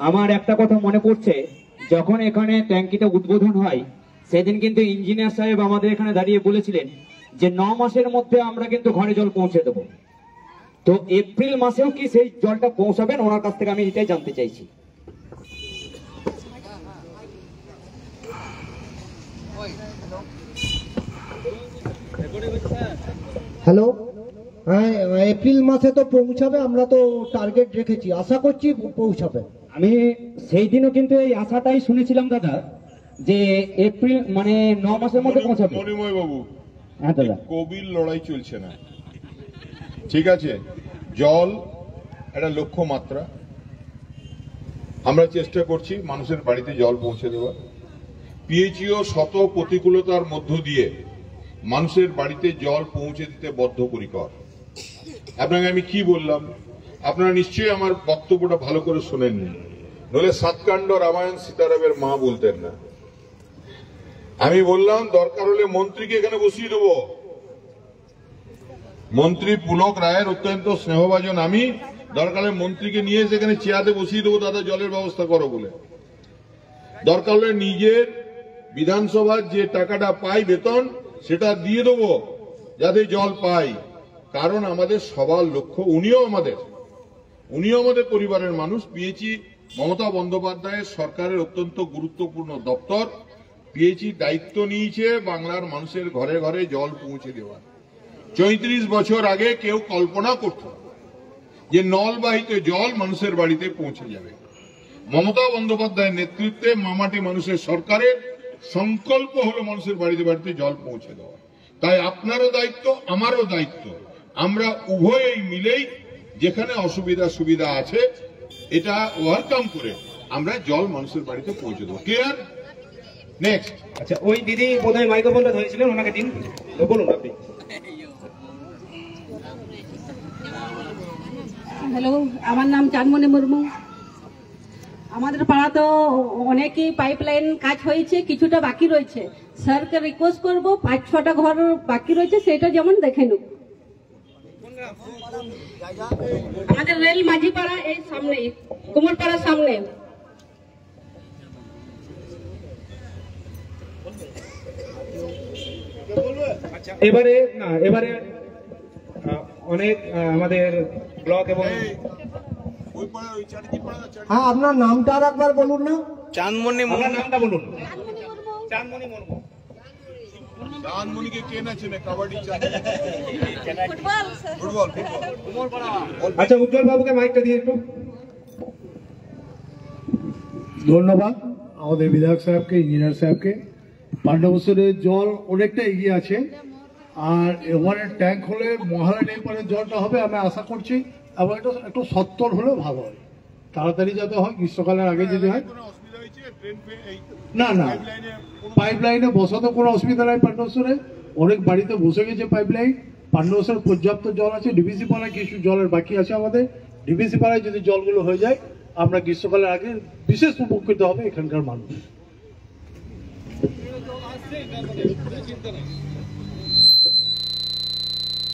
আমার একটা কথা মনে পড়ছে, যখন এখানে ট্যাঙ্কিটা উদ্বোধন হয় সেদিন কিন্তু ইঞ্জিনিয়ার সাহেব আমাদের এখানে দাঁড়িয়ে বলেছিলেন যে 9 মাসের মধ্যে আমরা কিন্তু ঘরে জল পৌঁছে দেবো। তো এপ্রিল মাসেও কি সেই জলটা পৌঁছাবেন? ওনার কাছ থেকে আমি এটাই জানতে চাইছি। হ্যালো, হ্যাঁ, এপ্রিল মাসে তো পৌঁছাবে, আমরা তো টার্গেট রেখেছি, আশা করছি পৌঁছাবে। আমি সেই দিনও কিন্তু এই আশাটাই শুনেছিলাম দাদা, যে এপ্রিল মানে 9 মাসের মধ্যে পৌঁছাবে। মণিময় বাবু, হ্যাঁ দাদা, কোভিড লড়াই চলছে না, ঠিক আছে? জল একটা লক্ষ্যমাত্রা, আমরা চেষ্টা করছি মানুষের বাড়িতে জল পৌঁছে দেওয়া। পিএইচইও শত প্রতিকূলতার মধ্য দিয়ে মানুষের বাড়িতে জল পৌঁছে দিতে বদ্ধপরিকর। আপনাকে আমি কি বললাম, আপনারা নিশ্চয়ই আমার বক্তব্যটা ভালো করে শোনেননি, নইলে সাতকাণ্ড রামায়ণ সীতারামের মা বলতেন না। আমি বললাম দরকার হলে মন্ত্রীকে এখানে বসিয়ে দেবো, মন্ত্রী পুলক রায়ের অত্যন্ত স্নেহভাজন আমি, দরকার হলে মন্ত্রীকে নিয়ে সেখানে চেয়ারে বসিয়ে দেবো, দাদা জলের ব্যবস্থা করো বলে। দরকার হলে নিজের বিধানসভার যে টাকাটা পাই বেতন সেটা দিয়ে দেবো যাতে জল পাই। কারণ আমাদের সবার লক্ষ্য, উনিও আমাদের পরিবারের মানুষ। পিএইচই মমতা বন্দ্যোপাধ্যায়ের সরকারের অত্যন্ত গুরুত্বপূর্ণ দপ্তর। পিএইচই দায়িত্ব নিয়েছে বাংলার মানুষের ঘরে ঘরে জল পৌঁছে দেওয়া। 34 বছর আগে কেউ কল্পনা করত যে নলবাহিত জল মানুষের বাড়িতে পৌঁছে যাবে। মমতা বন্দ্যোপাধ্যায়ের নেতৃত্বে মামাটি মানুষের সরকারের সংকল্প হলো মানুষের বাড়িতে বাড়িতে জল পৌঁছে দেওয়া। তাই আপনারও দায়িত্ব, আমারও দায়িত্ব, আমরা উভয়েই মিলেই যেখানে অসুবিধা সুবিধা আছে এটা ওভারকাম করে আমরা জল মানুষের বাড়িতে পৌঁছে দেবো। ক্লিয়ার? নেক্সট। আচ্ছা, ওই দিদি বোধহয় মাইক্রোফোনটা ধরেছিলেন, ওনাকে দিন, বলুন আপনি। হ্যালো, আমার নাম চাঁদমণি মুর্মু। আমাদের পাড়া তো অনেকই পাইপলাইন কাজ হয়েছে, কিছুটা বাকি রয়েছে। স্যারকে রিকোয়েস্ট করব 5-6টা ঘর বাকি রয়েছে, সেটা যেমন দেখে নেব। আমাদের রেল মাঝিপাড়া এই সামনে, কুমোরপাড়ার সামনে। এবারে অনেক আমাদের ব্লক এবং হ্যাঁ, আপনার নামটা আর একবার বলুন না। চাঁদমণি মুর্মু। নামটা বলুন। চাঁদমণি মুর্মু। চাঁদমণিকে কে না চেনে? কাবাডি, ফুটবল। আচ্ছা, উজ্জ্বল বাবুকে মাইকটা দিয়ে একটু। ধন্যবাদ আমাদের বিধায়ক সাহেবকে, ইঞ্জিনিয়ার সাহেবকে। পাণ্ডবশ্বরের জল অনেকটা এগিয়ে আছে, আর এবারে ট্যাঙ্ক হলে মহালয়া পরে জলটা হবে আমি আশা করছি, এবং এটা একটু সত্তর হলেও ভালো হয়, তাড়াতাড়ি যাতে হয়, গ্রীষ্মকালের আগে যদি হয়। না, পাইপ লাইনে বসাতে কোনো অসুবিধা নাই। পাণ্ডবশ্বরে অনেক বাড়িতে বসে গেছে পাইপ লাইন। পাণ্ডবশ্বরে পর্যাপ্ত জল আছে। ডিবিসি পাড়ায় কিছু জলের বাকি আছে আমাদের। ডিবিসি পাড়ায় যদি জলগুলো হয়ে যায়, আমরা গ্রীষ্মকালের আগে বিশেষ উপকৃত হবে এখানকার মানুষ।